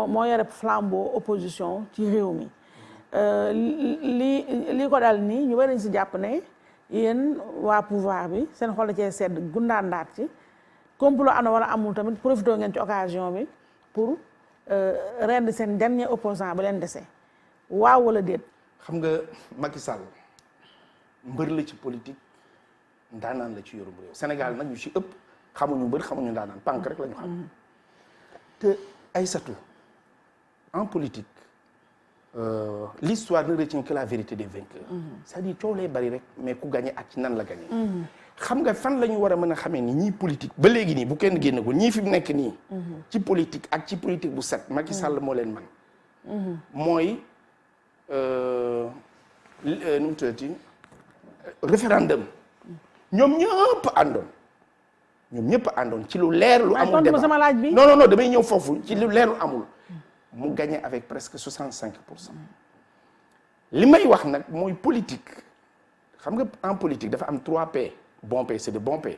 moo yore flambeau opposition ci réew mi li ko dal nii ñu bari nañ si jàpp ne yéen waa pouvoir bi seen xol cee sedd gundaandaat ci complot am na wala amul tamit profité ngeen ci occasion bi pour rend seen dernier opposant ba leen dese waaw wala déet. xam nga Macky Sall mbër la ci politique ndaanaan la ci yorum réew Sénégal nag ñu ci ëpp xamuñu mbër xamuñu ndaanaan pànk rek la ñu xam te Aïssatou en politique l'histoire ne retient que la vérité des vainqueurs c'est-à-dire coow lay bari rek mais ku gagné ak ci nan la gagné xam nga fan la ñu war a mën a xamee ni ñii politique ba léegi nii bu kenn génnagul ñii fi mu nekk nii ci politique ak ci politique bu set Macky Sall moo leen man mooy nu mu tuddati référendum ñoom ñëpp àndoon ci lu leer lu amul débat sama laaj bi non damay ñëw foofu ci lu leer lu amul mu gagné avec presque 65%. li may wax nag mooy politique xam nga en politique dafa am 3 P bon P c'est de bon P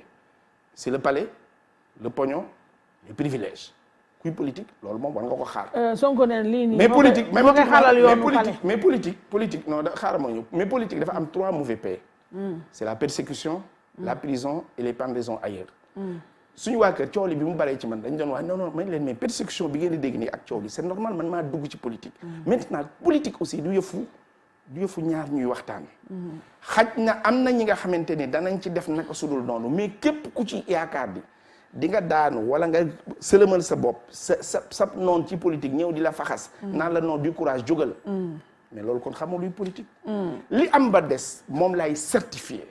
c'est le palais le pognon les privilèges kuy politique loolu moom war nga ko xaar. Sonko ne lii nii mais politique mais politique non xaaral ma ñëw mais politique dafa am 3 mauvais P. c'est la persécution la prison et les pendaisons ailleurs. suñu waa kër coow li bi mu baree ci man dañ doon wax non man leen mais persécution bi ngeen di dégg nii ak coow li c'est normal man maa dugg ci politique. maintenant politique aussi du yëfu ñaar ñuy waxtaan. xaj na am na ñi nga xamante ni danañ ci def naka sudul noonu mais képp ku ci yaakaar di nga daanu wala nga sëlëmal sa bopp sa noon ci politique ñëw di la faxas. naan la non du courage jógal. mais loolu kon xamoo luy politique. li am ba des moom lay certifié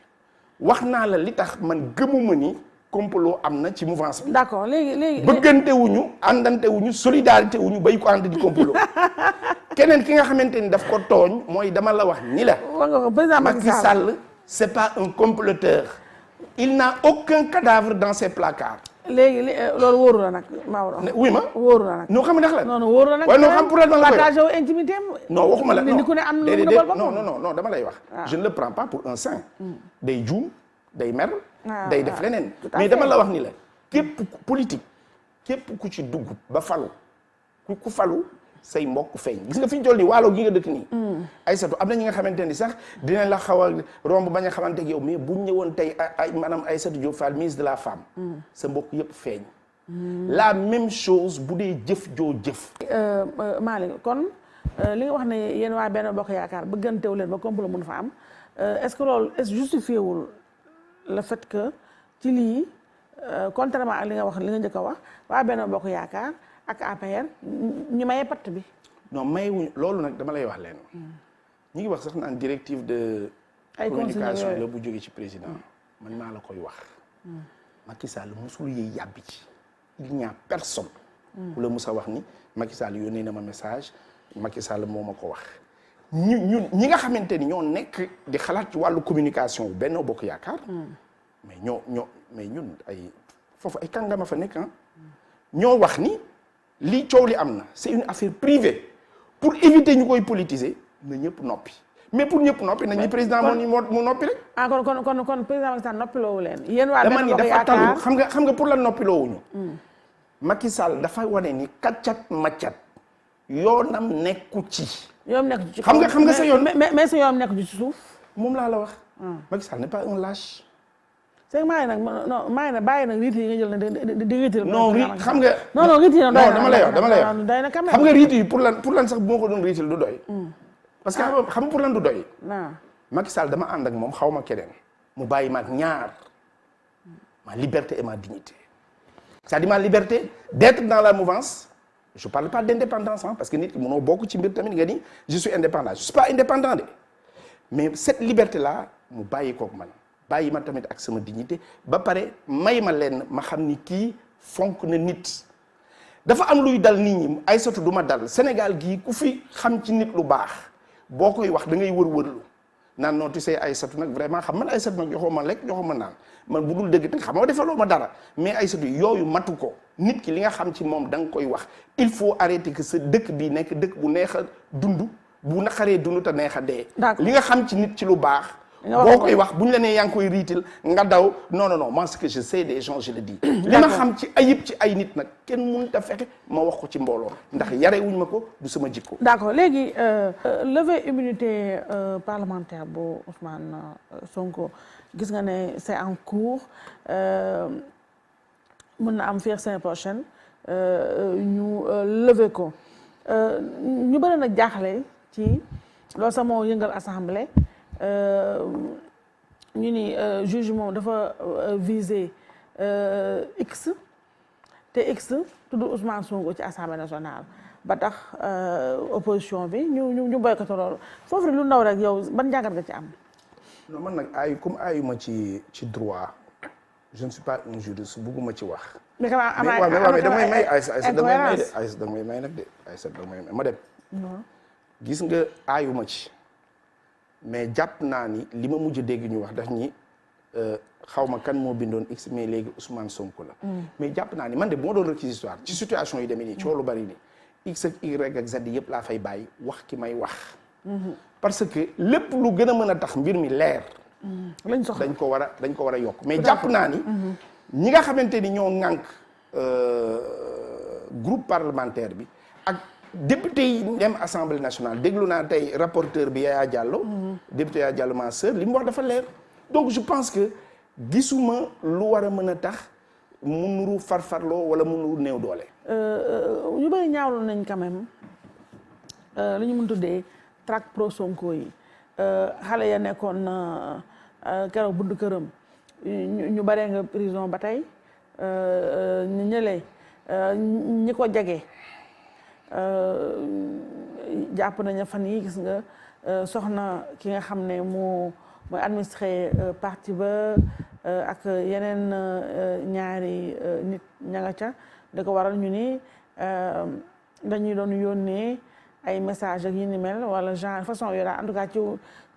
wax naa la li tax man gëmuma ni. complot am na ci mouvance bi. d'accord léegi bëggante wuñu àndante wuñu solidarité wuñu bay ko ànd di complot keneen ki nga xamante ni daf ko tooñ mooy dama la wax ni la. président Macky Sall c'est pas un comploteur. il n'a aucun cadavre dans ses placards. léegi loolu wóoru la nag Maodo. oui ma wóoru la nag. noo xam ndax la. non wóoru la nag. waaye noo xam pour la dama koy partage intimité non waxuma la ni ku ne am na non dama lay wax. je ne le prends pas pour un saint. day juum day mer. day def leneen mais dama la wax ni la képp politique képp ku ci dugg ba falu ku falu say mbokk feeñ gis nga fi ñu toll nii waalo gi nga dëkk nii Aïssatou am na ñi nga xamante ni sax dinañ la xaw a romb bañ a xamante ak yow mais buñ ñëwoon tey ay maanaam Aïssatou Diop Fall ministre de la femme sa mbokk yëpp feeñ la même chose bu dee jëf joo jëf Malick kon li nga wax ne yéen waa Benno Bokk Yaakaar bëggantewu leen ba complot mun fa am est-ce que loolu est-ce justifié wul le fait que ci lii contrairement ak li nga wax li nga njëkk a wax waa Benno Bokk Yaakaar ak APR ñu mayee patt bi. non mayewuñ loolu nag dama lay wax leen ñu ngi wax sax naan directive de communication la bu jóge ci président man maa la koy wax Macky Sall musul yëy yàbbi ci il n'y a personne ku la musa wax ni Macky Sall yónnee na ma message Macky Sall moo ma ko wax ñun ñi nga xamante ni ñoo nekk di xalaat ci wàllu communication Benno Bokk Yaakaar mais mais ñun ay foofu ay kàngama fa nekk ñoo wax ni li coow li am na c'est une affaire privée pour éviter ñu koy politiser na ñëpp noppi mais pour ñëpp noppi nañ ni président mu noppi rek. kon président Macky Sall noppiloowu leen. yéen waa dama Benno ni Bokk dafa Yaakaar talu xam nga pour la noppiloowuñu Macky Sall dafa wane ni kaccat maccat yoonam nekku ci. yoom nekk ci xam nga sa yoon mais sa yoon nekk ci suuf. moom laa la wax. Macky Sall n'est pas un lâche. c'est que maa ngi nag bàyyi nag riit yi nga jël na di riitil. non xam nga. non riit yi nag dama lay wax doy na quand même. xam nga riit yi pour lan sax bu ma ko doon riitil du doy. parce que xam nga pour lan du doy. waaw Macky Sall dama ànd ak moom xaw ma keneen. mu bàyyi ma ak ñaar ma liberté et ma dignité. c'est-à-dire ma liberté d'être dans la mouvance. je parle pas d'indépendance parce que nit ki mënoo bokk ci mbir tamit nga ni je suis indépendant je suis pas indépendant de mais cette liberté là mu bàyyi kook man bàyyi ma tamit ak sama dignité ba pare may ma leen ma xam ni kii fonk na nit dafa am luy dal nit ñi Aïssatou du ma dal Sénégal gii ku fi xam ci nit lu baax boo koy wax da ngay wër-wërlu naan non tu sais Aïssatou nag vraiment xam man Aïssatou nag joxoo ma lekk joxoo ma naan man bu dul dëgg te xam nga defaloo ma dara mais Aïssatou yooyu matu ko nit ki li nga xam ci moom da nga koy wax il faut arrêter que sa dëkk bii nekk dëkk bu neex a dund bu naqaree dund te neex a dee. li nga xam ci nit ci lu baax. boo koy wax bu ñu la nee yaa ngi koy riitil nga daw non moi ce que je sais des gens je le dis. li ma xam ci ayib ci ay nit nag kenn mënut a fexe ma wax ko ci mbooloo ndax yare wuñ ma ko du sama jikko. d'accord léegi levée immunité parlementaire bu Ousmane Sonko gis nga ne c'est en cours mën na am fii semaine prochaine ñu lever ko ñu bëri nag jaaxle ci loolu sax moo yëngal assemblée. ñu ni juge moom dafa viser X te X tudd Ousmane Sonko ci assemblée nationale ba tax opposition bi ñu boycotté loolu foofu lu ndaw rek yow ban jàngat nga ci am. non man nag comme ayuma ci droit je ne suis pas un juriste bugguma ci wax. mais damay may Aïssa damay may nag de Aïssa damay may ma dem. gis nga ayuma ci. mais jàpp naa ni li ma mujj dégg ñu wax daf ñi xaw ma kan moo bindoon X mais léegi Ousmane Sonko la. mais jàpp naa ni man de bu ma doon rek ci histoire ci situation yi demee nii coow lu bari ni X ak Y ak Z yëpp laa fay bàyyi wax ki may wax. parce que lépp lu gën a mën a tax mbir mi leer. lañ soxla dañ ko war a yokk mais jàpp naa ni. ñi nga xamante ni ñoo ŋànk groupe parlementaire bi ak. député yi dem assemblée nationale déglu naa tey rapporteur bi Yaya Diallo. député Yaya Diallo ma sœur li mu wax dafa leer. donc je pense que gisuma lu war a mën a tax mu nuru farfarloo wala mu nuru néew doole. ñu bëri ñaawlu nañ quand même li ñu mën tuddee traque pro Sonko yi xale ya nekkoon keroog budd këram ñu baree nga prison ba tey ñu ñëlee ñi ko jege. jàpp nañu fan yi gis nga soxna ki nga xam ne mooy administré parti ba ak yeneen ñaari nit ña nga ca da ko waral ñu ni dañuy doon yónnee ay message ak yi ni mel wala genre façon yooyu daal en tout cas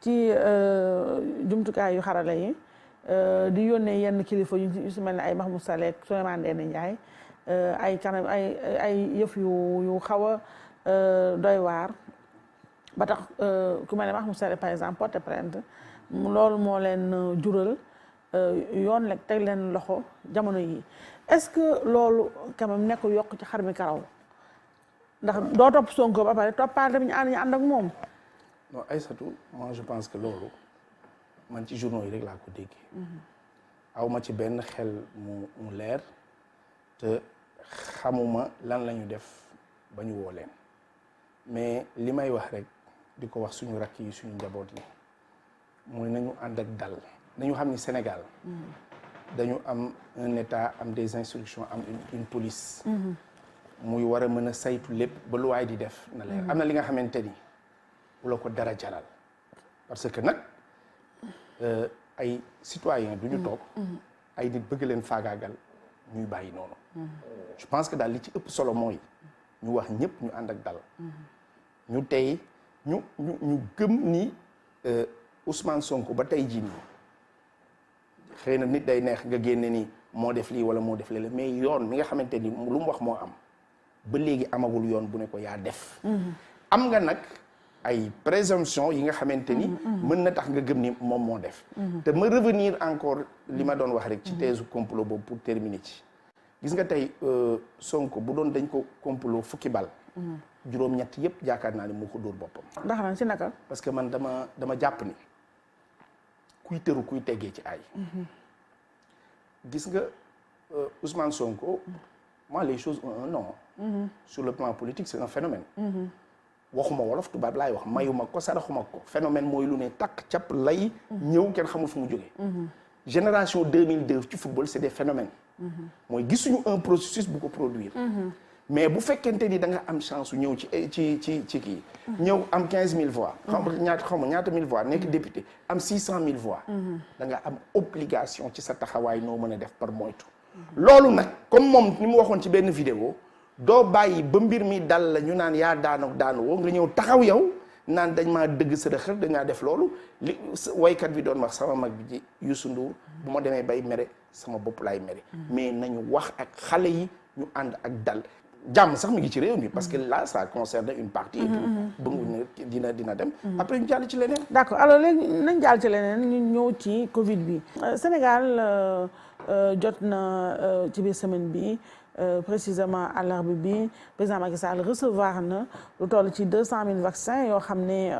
ci jumtukaay yu xarala yi di yónnee yenn kilifa yu si mel ne ay Mahmoud Saleh Souleymane Ndéné Ndiaye ay kanam ay yëf yu xaw a doy waar ba tax ku mel ne Mahmoud Saleh par exemple porte plainte loolu moo leen jural yoon lekk teg leen loxo jamono yi est-ce que loolu quand même nekkul yokk ci xar mi karaw ndax doo topp Sonko ba pare toppaat tamit ñu ànd ak moom. non Aïssatou moi je pense que loolu man ci journaux yi rek laa ko déggee. aw ma ci benn xel mu leer. te xamuma lan la ñu def ba ñu woo leen mais li may wax rek di ko wax suñu rakk yi suñu njaboot yi mooy nañu ànd ak dal nañu xam ni Sénégal dañu am un état am des instructions am une police muy war a mën a saytu lépp ba lu waay di def na leer am na li nga xamante ni bu la ko dara jaral parce que nag ay citoyens du ñu toog ay nit bëgg leen faagaagal ñuy bàyyi noonu je pense que daal li ci ëpp solo mooy ñu wax ñëpp ñu ànd ak dal ñu tey ñu gëm ni Ousmane Sonko ba tey jii nii xëy na nit day neex nga génne ni moo def lii wala moo def lii mais yoon mi nga xamante ni lu mu wax moo am ba léegi amagul yoon bu ne ko yaa def am nga nag ay présomption yi nga xamante ni mën na tax nga gëm ni moom moo def te ma revenir encore li ma doon wax rek ci thèse complot boobu pour terminer ci gis nga tey Sonko bu doon dañ ko complot fukki bal juróom-ñett yëpp jaakaar naa ni moo ko dóor boppam ndax na si naka parce que man dama jàpp ni kuy tëru kuy teggee ci ay gis nga Ousmane Sonko moi les choses ont un nom sur le plan politique c'est un phénomène waxuma wolof tubaab laay wax mayuma ko saraxuma ko phénomène mooy lu ne takk cap lay ñëw kenn xamul fu mu jógee génération 2002 ci football c'est des phénomènes mooy gisuñu un processus bu ko produire mais bu fekkente ni da nga am chance su ñëw ci kii ñëw am 15000 voix xaw ma ñaata 1000 voix nekk député am 600000 voix da nga am obligation ci sa taxawaay noo mën a def par moytu loolu nag comme moom ni mu waxoon ci benn vidéo doo bàyyi ba mbir mi dal la ñu naan yaa daanu woo nga ñëw taxaw yow naan dañ maa dëgg sërëxër dañ maa def loolu li waykat bi doon wax sama mag bi ji Youssou Ndour bu ma demee bay mere sama bopp laay mere mais nañu wax ak xale yi ñu ànd ak dal jàmm sax mi ngi ci réew mi parce que là ça concerne une partie et tout bëgg dina dem après ñu jàll ci leneen. d'accord alors léegi nañ jàll ci leneen ñu ñëw ci Covid bi Sénégal jot na ci biir semaine bi précisément àllarba bi président Macky Sall recevoir na lu toll ci 200 000 vaccins yoo xam ne